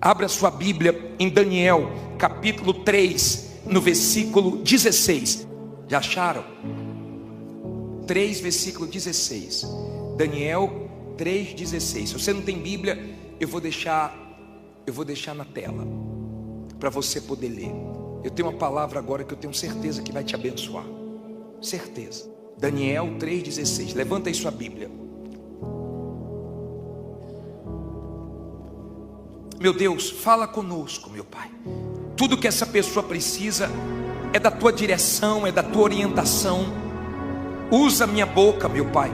Abra sua Bíblia em Daniel, capítulo 3, no versículo 16. Já acharam? 3, versículo 16. Daniel 3,16. Se você não tem Bíblia, eu vou deixar na tela para você poder ler. Eu tenho uma palavra agora que eu tenho certeza que vai te abençoar. Certeza. Daniel 3,16. Levanta aí sua Bíblia. Meu Deus, fala conosco, meu Pai. Tudo que essa pessoa precisa é da tua direção, é da tua orientação. Usa minha boca, meu Pai,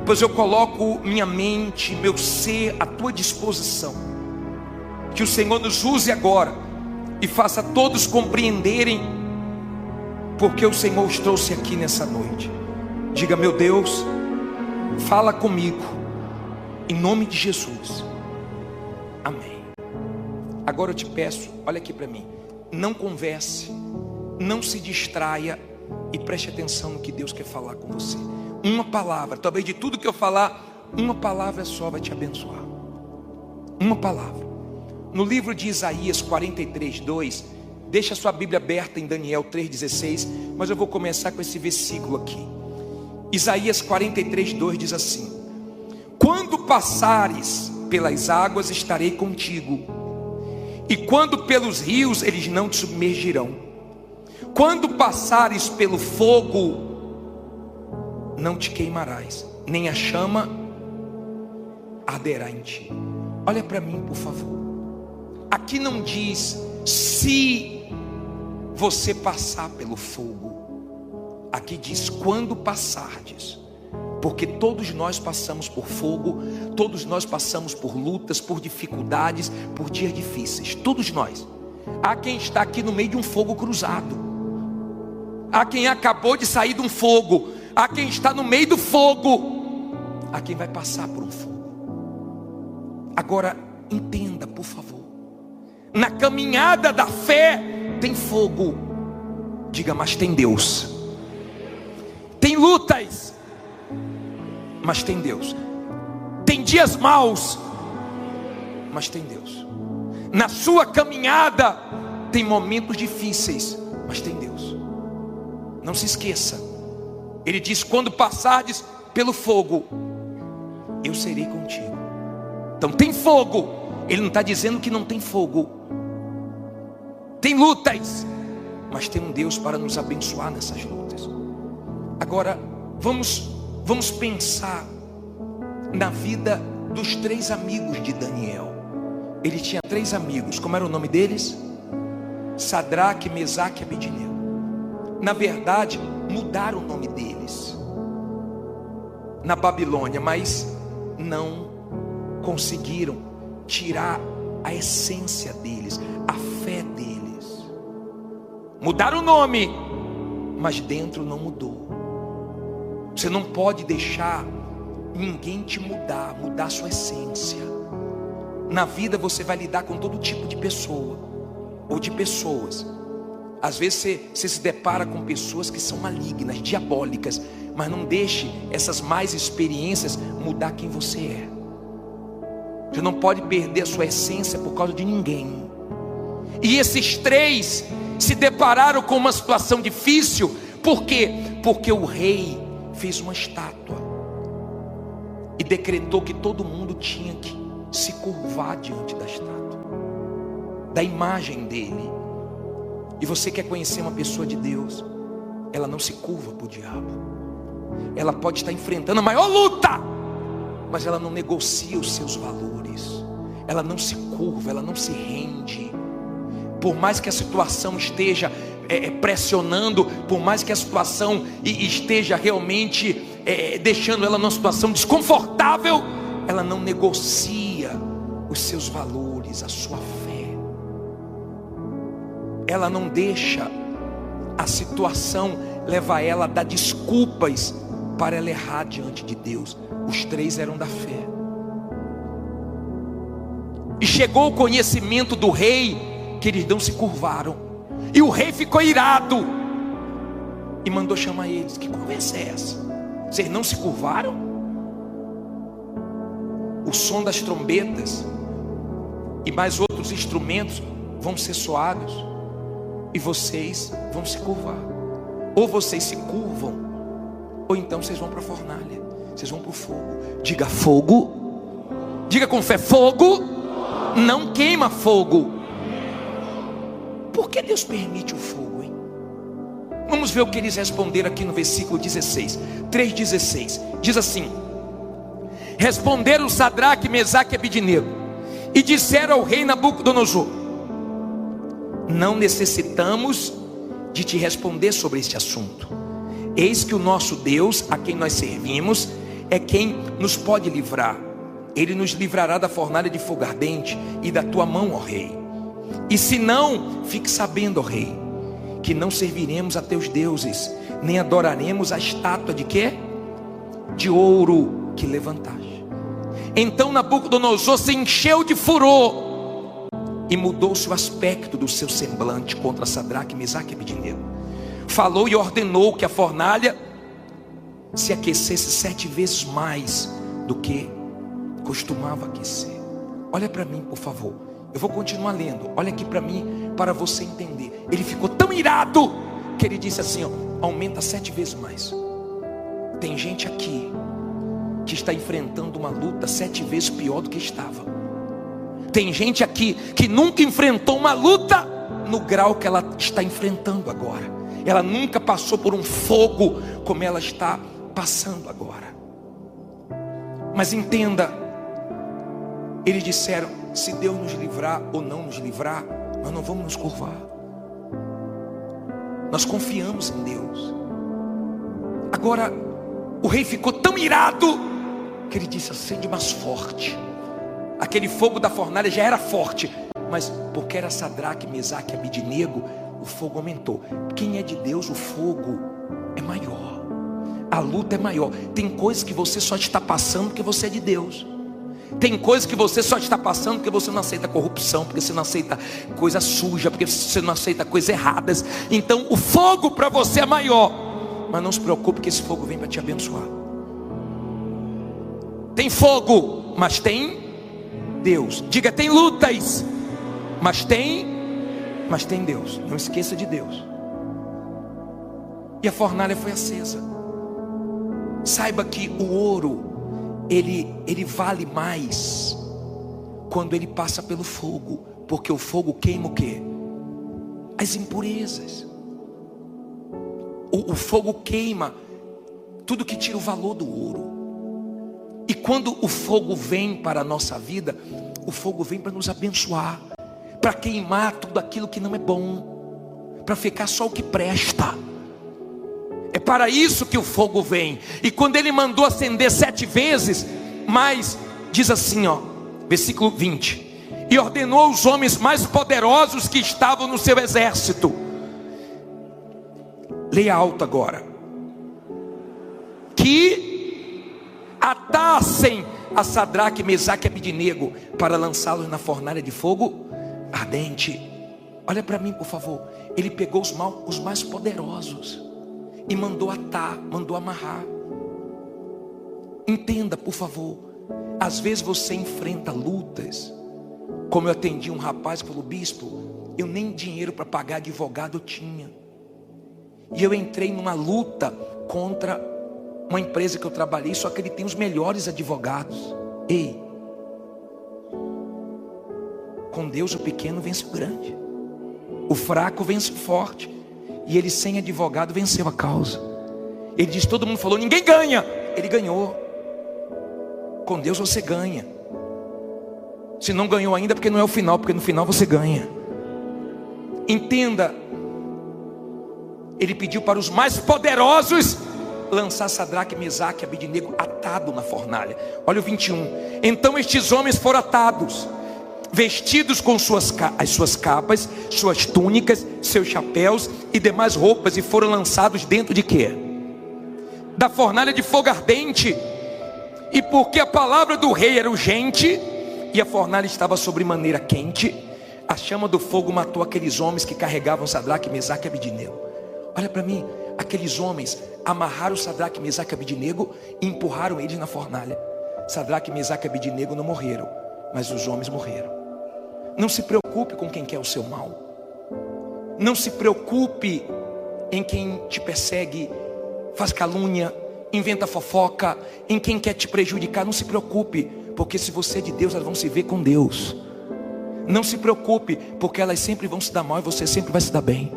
pois eu coloco minha mente, meu ser à tua disposição. Que o Senhor nos use agora e faça todos compreenderem porque o Senhor os trouxe aqui nessa noite. Diga: meu Deus, fala comigo, em nome de Jesus. Amém. Agora eu te peço, olha aqui para mim, não converse, não se distraia e preste atenção no que Deus quer falar com você. Uma palavra, talvez de tudo que eu falar, uma palavra só vai te abençoar. Uma palavra. No livro de Isaías 43:2, deixa a sua Bíblia aberta em Daniel 3,16, mas eu vou começar com esse versículo aqui. Isaías 43:2 diz assim: quando passares pelas águas, estarei contigo, e quando pelos rios, eles não te submergirão. Quando passares pelo fogo, não te queimarás, nem a chama arderá em ti. Olha para mim, por favor. Aqui não diz se você passar pelo fogo. Aqui diz quando passardes. Porque todos nós passamos por fogo, todos nós passamos por lutas, por dificuldades, por dias difíceis. Todos nós. Há quem está aqui no meio de um fogo cruzado. Há quem acabou de sair de um fogo. Há quem está no meio do fogo. Há quem vai passar por um fogo. Agora, entenda, por favor. Na caminhada da fé tem fogo. Diga: mas tem Deus. Tem lutas, mas tem Deus. Tem dias maus, mas tem Deus. Na sua caminhada tem momentos difíceis, mas tem Deus. Não se esqueça. Ele diz: quando passardes pelo fogo, eu serei contigo. Então tem fogo. Ele não está dizendo que não tem fogo. Tem lutas, mas tem um Deus para nos abençoar nessas lutas. Agora vamos pensar na vida dos 3 amigos de Daniel. Ele tinha 3 amigos. Como era o nome deles? Sadraque, Mesaque e Abednego. Na verdade, mudaram o nome deles na Babilônia, mas não conseguiram tirar a essência deles, a fé deles. Mudaram o nome, mas dentro não mudou. Você não pode deixar ninguém te mudar sua essência. Na vida você vai lidar com todo tipo de pessoa ou de pessoas. Às vezes você se depara com pessoas que são malignas, diabólicas, mas não deixe essas mais experiências mudar quem você é. Você não pode perder a sua essência por causa de ninguém. E esses 3 se depararam com uma situação difícil. Por quê? Porque o rei fez uma estátua e decretou que todo mundo tinha que se curvar diante da estátua, da imagem dele. E você quer conhecer uma pessoa de Deus? Ela não se curva para o diabo. Ela pode estar enfrentando a maior luta, mas ela não negocia os seus valores. Ela não se curva, ela não se rende. Por mais que a situação esteja pressionando, por mais que a situação esteja realmente deixando ela numa situação desconfortável, ela não negocia os seus valores, a sua fé. Ela não deixa a situação levar ela a dar desculpas para ela errar diante de Deus. Os 3 eram da fé. E chegou o conhecimento do rei que eles não se curvaram. E o rei ficou irado e mandou chamar eles. Que conversa é essa? Vocês não se curvaram? O som das trombetas e mais outros instrumentos vão ser soados, e vocês vão se curvar. Ou vocês se curvam, ou então vocês vão para a fornalha, vocês vão para o fogo. Diga fogo, diga com fé, fogo não queima fogo. Por que Deus permite o fogo, hein? Vamos ver o que eles responderam aqui no versículo 16, 3,16, diz assim: responderam Sadraque, Mesaque e Abidnego, e disseram ao rei Nabucodonosor: não necessitamos de te responder sobre este assunto. Eis que o nosso Deus, a quem nós servimos, é quem nos pode livrar. Ele nos livrará da fornalha de fogo ardente e da tua mão, ó rei. E se não, fique sabendo, ó rei, que não serviremos a teus deuses, nem adoraremos a estátua de quê? De ouro que levantaste. Então Nabucodonosor se encheu de furor e mudou-se o aspecto do seu semblante contra Sadraque, Mesaque e Abidnego. Falou e ordenou que a fornalha se aquecesse 7 vezes mais do que costumava aquecer. Olha para mim, por favor. Eu vou continuar lendo. Olha aqui para mim, para você entender. Ele ficou tão irado que ele disse assim, ó, aumenta 7 vezes mais. Tem gente aqui que está enfrentando uma luta 7 vezes pior do que estava. Tem gente aqui que nunca enfrentou uma luta no grau que ela está enfrentando agora. Ela nunca passou por um fogo como ela está passando agora. Mas entenda, eles disseram: se Deus nos livrar ou não nos livrar, nós não vamos nos curvar. Nós confiamos em Deus. Agora, o rei ficou tão irado que ele disse: acende mais forte. Aquele fogo da fornalha já era forte, mas porque era Sadraque, Mesaque e Abidnego, o fogo aumentou. Quem é de Deus, o fogo é maior, a luta é maior. Tem coisas que você só está passando porque você é de Deus. Tem coisas que você só está passando porque você não aceita corrupção, porque você não aceita coisa suja, porque você não aceita coisas erradas. Então o fogo para você é maior. Mas não se preocupe, que esse fogo vem para te abençoar. Tem fogo, mas tem Deus. Diga, tem lutas, mas tem Deus. Não esqueça de Deus. E a fornalha foi acesa. Saiba que o ouro, ele vale mais quando ele passa pelo fogo, porque o fogo queima o quê? As impurezas. O fogo queima tudo que tira o valor do ouro. E quando o fogo vem para a nossa vida, o fogo vem para nos abençoar, para queimar tudo aquilo que não é bom, para ficar só o que presta. É para isso que o fogo vem. E quando ele mandou acender 7 vezes, mas diz assim, ó, versículo 20: e ordenou aos homens mais poderosos que estavam no seu exército. Leia alto agora. Que atassem a Sadraque, Mesaque e Abidnego para lançá-los na fornalha de fogo ardente. Olha para mim, por favor. Ele pegou os mais poderosos e mandou atar, mandou amarrar. Entenda, por favor. Às vezes você enfrenta lutas. Como eu atendi um rapaz que falou: bispo, eu nem dinheiro para pagar advogado eu tinha. E eu entrei numa luta contra uma empresa que eu trabalhei, só que ele tem os melhores advogados. Ei, com Deus o pequeno vence o grande, o fraco vence o forte. E ele sem advogado venceu a causa. Ele diz: todo mundo falou, ninguém ganha. Ele ganhou. Com Deus você ganha. Se não ganhou ainda, porque não é o final, porque no final você ganha. Entenda. Ele pediu para os mais poderosos lançar Sadraque, Mesaque e Abidnego atado na fornalha. Olha o 21. Então estes homens foram atados, vestidos com as suas capas, suas túnicas, seus chapéus e demais roupas, e foram lançados dentro de quê? Da fornalha de fogo ardente. E porque a palavra do rei era urgente e a fornalha estava sobremaneira quente, a chama do fogo matou aqueles homens que carregavam Sadraque, Mesaque e Abidnego. Olha para mim, aqueles homens amarraram Sadraque, Mesaque e Abidnego e empurraram eles na fornalha. Sadraque, Mesaque e Abidnego não morreram, mas os homens morreram. Não se preocupe com quem quer o seu mal. Não se preocupe em quem te persegue, faz calúnia, inventa fofoca, em quem quer te prejudicar. Não se preocupe, porque se você é de Deus, elas vão se ver com Deus. Não se preocupe, porque elas sempre vão se dar mal e você sempre vai se dar bem.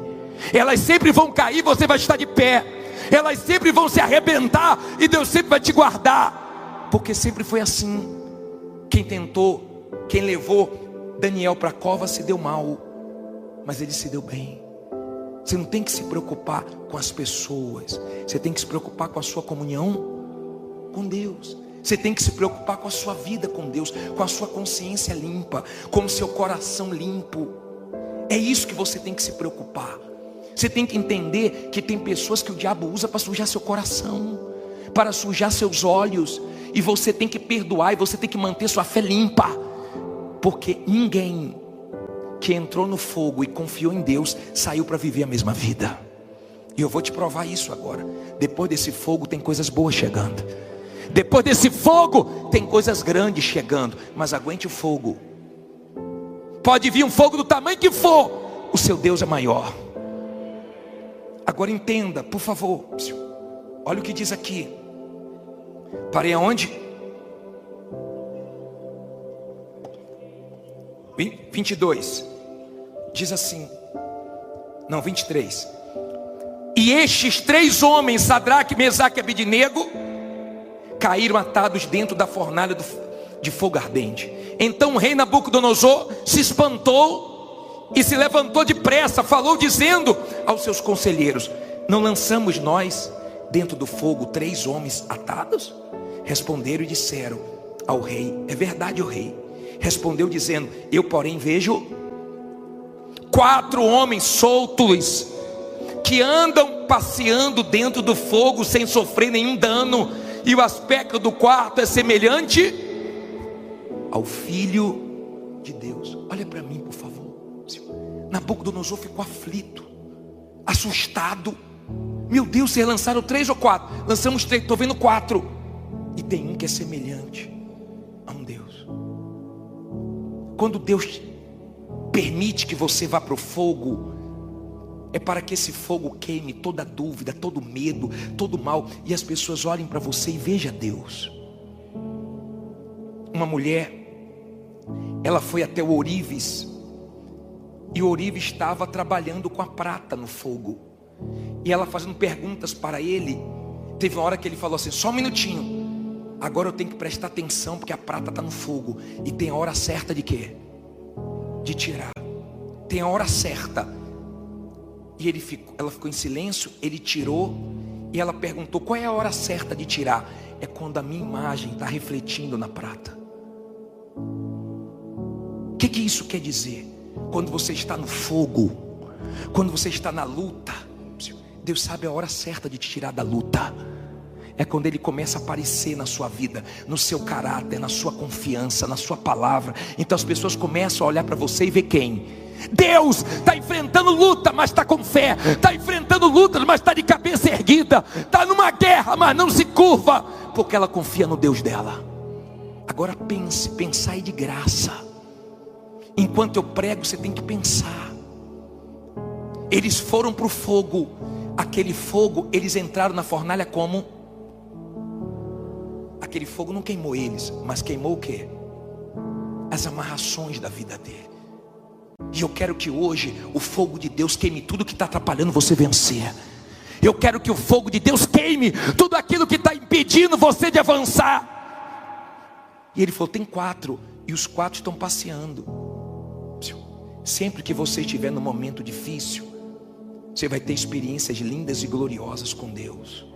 Elas sempre vão cair, você vai estar de pé. Elas sempre vão se arrebentar e Deus sempre vai te guardar, porque sempre foi assim. Quem tentou, quem levou Daniel para a cova se deu mal, mas ele se deu bem. Você não tem que se preocupar com as pessoas, você tem que se preocupar com a sua comunhão com Deus. Você tem que se preocupar com a sua vida com Deus, com a sua consciência limpa, com o seu coração limpo. É isso que você tem que se preocupar. Você tem que entender que tem pessoas que o diabo usa para sujar seu coração, para sujar seus olhos, e você tem que perdoar, e você tem que manter sua fé limpa, porque ninguém que entrou no fogo e confiou em Deus saiu para viver a mesma vida. E eu vou te provar isso agora. Depois desse fogo tem coisas boas chegando. Depois desse fogo tem coisas grandes chegando. Mas aguente o fogo. Pode vir um fogo do tamanho que for, o seu Deus é maior. Agora entenda, por favor. Olha o que diz aqui. Parei aonde? 22. Diz assim. Não, 23. E estes 3 homens, Sadraque, Mesaque e Abednego, caíram atados dentro da fornalha de fogo ardente. Então o rei Nabucodonosor se espantou e se levantou depressa, falou dizendo aos seus conselheiros: não lançamos nós dentro do fogo 3 homens atados? Responderam e disseram ao rei: é verdade, ó rei. Respondeu dizendo: eu porém vejo 4 homens soltos, que andam passeando dentro do fogo sem sofrer nenhum dano. E o aspecto do quarto é semelhante ao Filho de Deus. Olha para mim, por favor. Nabucodonosor ficou aflito, assustado. Meu Deus, vocês lançaram 3 ou 4? Lançamos 3, estou vendo 4. E tem um que é semelhante a um Deus. Quando Deus permite que você vá para o fogo, é para que esse fogo queime toda dúvida, todo medo, todo mal, e as pessoas olhem para você e vejam Deus. Uma mulher, ela foi até o ourives, e o ourives estava trabalhando com a prata no fogo, e ela fazendo perguntas para ele. Teve uma hora que ele falou assim: só um minutinho, agora eu tenho que prestar atenção, porque a prata está no fogo, e tem a hora certa de quê? De tirar. Tem a hora certa. E ela ficou em silêncio, ele tirou, e ela perguntou: qual é a hora certa de tirar? É quando a minha imagem está refletindo na prata. O que isso quer dizer? Quando você está no fogo, quando você está na luta, Deus sabe a hora certa de te tirar da luta. É quando Ele começa a aparecer na sua vida, no seu caráter, na sua confiança, na sua palavra. Então as pessoas começam a olhar para você e ver quem? Deus. Está enfrentando luta, mas está com fé. Está enfrentando lutas, mas está de cabeça erguida. Está numa guerra, mas não se curva, porque ela confia no Deus dela. Agora pense, pensai de graça. Enquanto eu prego, você tem que pensar. Eles foram para o fogo. Aquele fogo, eles entraram na fornalha como? Aquele fogo não queimou eles, mas queimou o quê? As amarrações da vida dele. E eu quero que hoje o fogo de Deus queime tudo que está atrapalhando você vencer. Eu quero que o fogo de Deus queime tudo aquilo que está impedindo você de avançar. E ele falou: tem 4, e os 4 estão passeando. Sempre que você estiver num momento difícil, você vai ter experiências lindas e gloriosas com Deus.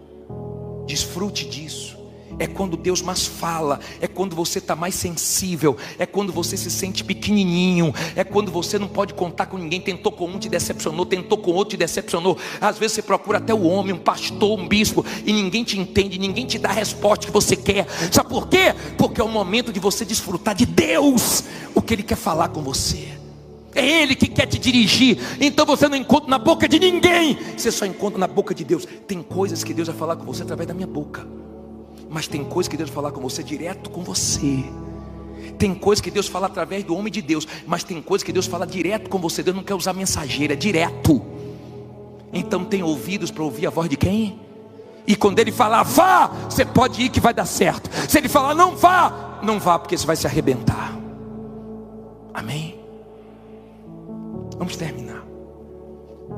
Desfrute disso. É quando Deus mais fala, é quando você está mais sensível, é quando você se sente pequenininho, é quando você não pode contar com ninguém. Tentou com um, te decepcionou, tentou com outro, te decepcionou. Às vezes você procura até o homem, um pastor, um bispo, e ninguém te entende, ninguém te dá a resposta que você quer. Sabe por quê? Porque é o momento de você desfrutar de Deus, o que Ele quer falar com você. É Ele que quer te dirigir. Então você não encontra na boca de ninguém, você só encontra na boca de Deus. Tem coisas que Deus vai falar com você através da minha boca, mas tem coisas que Deus vai falar com você direto com você. Tem coisa que Deus fala através do homem de Deus, mas tem coisa que Deus fala direto com você. Deus não quer usar mensageira, é direto. Então tem ouvidos para ouvir a voz de quem? E quando Ele falar vá, você pode ir que vai dar certo. Se Ele falar não vá, não vá, porque você vai se arrebentar. Amém? Vamos terminar.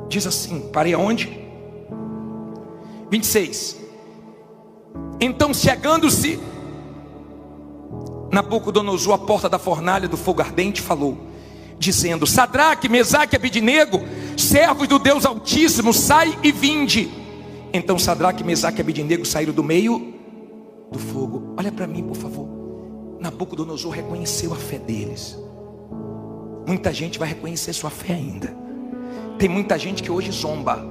Diz assim, parei aonde? 26. Então chegando-se Nabucodonosor à porta da fornalha do fogo ardente, falou, dizendo, Sadraque, Mesaque e Abidnego, servos do Deus Altíssimo, sai e vinde. Então Sadraque, Mesaque e Abidnego saíram do meio do fogo. Olha para mim, por favor. Nabucodonosor reconheceu a fé deles. Muita gente vai reconhecer sua fé ainda. Tem muita gente que hoje zomba.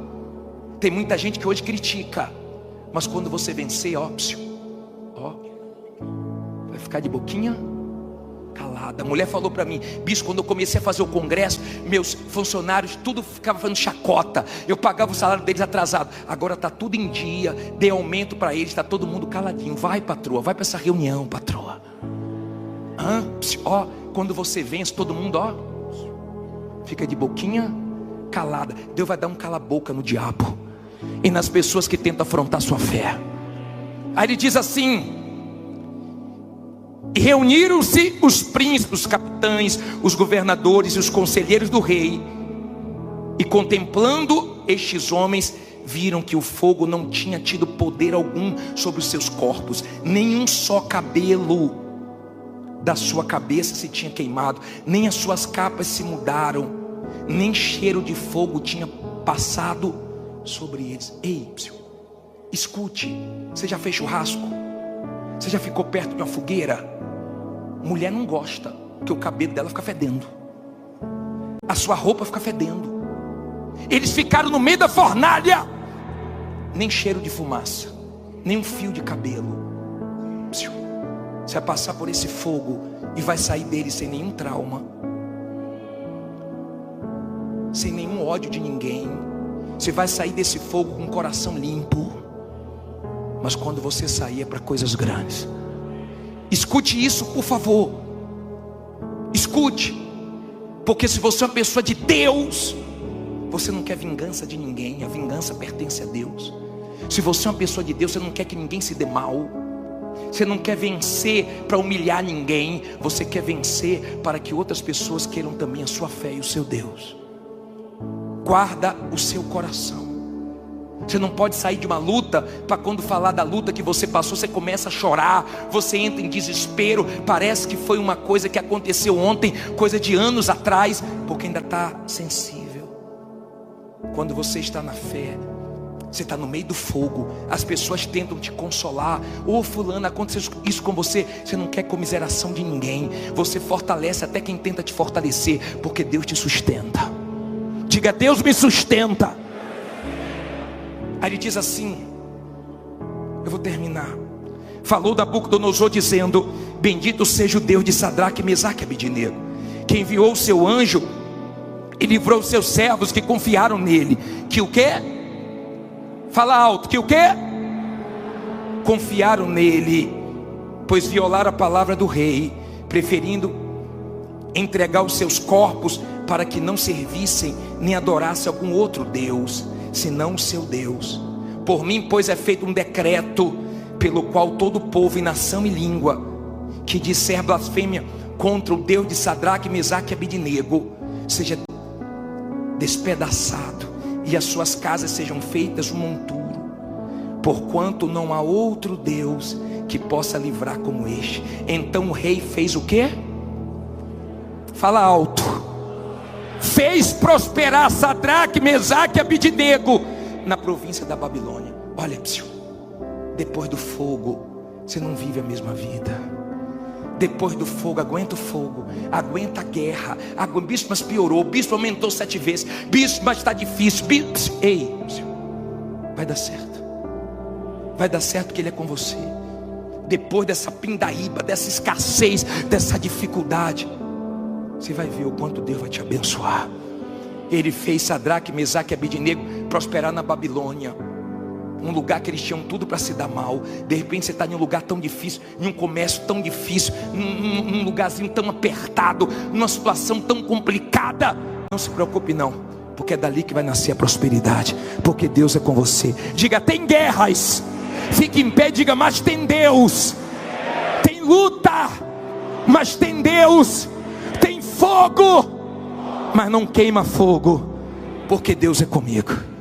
Tem muita gente que hoje critica. Mas quando você vencer, ó, vai ficar de boquinha calada. A mulher falou para mim, bicho, quando eu comecei a fazer o congresso, meus funcionários tudo ficava fazendo chacota. Eu pagava o salário deles atrasado. Agora está tudo em dia, dei aumento para eles, está todo mundo caladinho. Vai, patroa, vai para essa reunião, patroa. Ó, quando você vence, todo mundo, ó, fica de boquinha calada. Deus vai dar um cala-boca no diabo e nas pessoas que tentam afrontar sua fé. Aí ele diz assim, e reuniram-se os príncipes, os capitães, os governadores e os conselheiros do rei, e contemplando estes homens, viram que o fogo não tinha tido poder algum sobre os seus corpos, nenhum só cabelo da sua cabeça se tinha queimado, nem as suas capas se mudaram, nem cheiro de fogo tinha passado sobre eles. Ei, escute, você já fez churrasco? Você já ficou perto de uma fogueira? Mulher não gosta, porque o cabelo dela fica fedendo, a sua roupa fica fedendo. Eles ficaram no meio da fornalha, nem cheiro de fumaça, nem um fio de cabelo. Você vai passar por esse fogo e vai sair dele sem nenhum trauma, sem nenhum ódio de ninguém. Você vai sair desse fogo com o coração limpo. Mas quando você sair é para coisas grandes. Escute isso, por favor. Escute. Porque se você é uma pessoa de Deus, você não quer vingança de ninguém. A vingança pertence a Deus. Se você é uma pessoa de Deus, você não quer que ninguém se dê mal. Você não quer vencer para humilhar ninguém. Você quer vencer para que outras pessoas queiram também a sua fé e o seu Deus. Guarda o seu coração. Você não pode sair de uma luta para quando falar da luta que você passou, você começa a chorar, você entra em desespero, parece que foi uma coisa que aconteceu ontem, coisa de anos atrás, porque ainda está sensível. Quando você está na fé, você está no meio do fogo, as pessoas tentam te consolar. Ô fulano, aconteceu isso com você. Você não quer comiseração de ninguém. Você fortalece até quem tenta te fortalecer, porque Deus te sustenta. Diga, Deus me sustenta. Aí ele diz assim, eu vou terminar. Falou Nabucodonosor dizendo, bendito seja o Deus de Sadraque, Mesaque e Abidnego, que enviou o seu anjo e livrou os seus servos que confiaram nele. Que o quê? Fala alto, que o quê? Confiaram nele, pois violaram a palavra do rei, preferindo entregar os seus corpos para que não servissem nem adorassem algum outro Deus, senão o seu Deus. Por mim, pois, é feito um decreto, pelo qual todo povo e nação e língua que disser blasfêmia contra o Deus de Sadraque, Mesaque e Abidnego seja despedaçado, e as suas casas sejam feitas um monturo, porquanto não há outro Deus que possa livrar como este. Então o rei fez o quê? Fala alto. Fez prosperar Sadraque, Mesaque e Abidnego na província da Babilônia. Olha, depois do fogo você não vive a mesma vida. Depois do fogo, aguenta o fogo, aguenta a guerra. Bispo, mas piorou, bispo aumentou 7 vezes, bispo, mas está difícil, bispo. Ei, vai dar certo. Vai dar certo, que Ele é com você. Depois dessa pindaíba, dessa escassez, dessa dificuldade, você vai ver o quanto Deus vai te abençoar. Ele fez Sadraque, Mesaque e Abidnego prosperar na Babilônia. um lugar que eles tinham tudo para se dar mal. De repente você está em um lugar tão difícil, em um comércio tão difícil, num lugarzinho tão apertado, numa situação tão complicada. Não se preocupe não, porque é dali que vai nascer a prosperidade, porque Deus é com você. Diga: tem guerras, fique em pé, diga: mas tem Deus. Tem luta, mas tem Deus. Tem fogo, mas não queima fogo, porque Deus é comigo.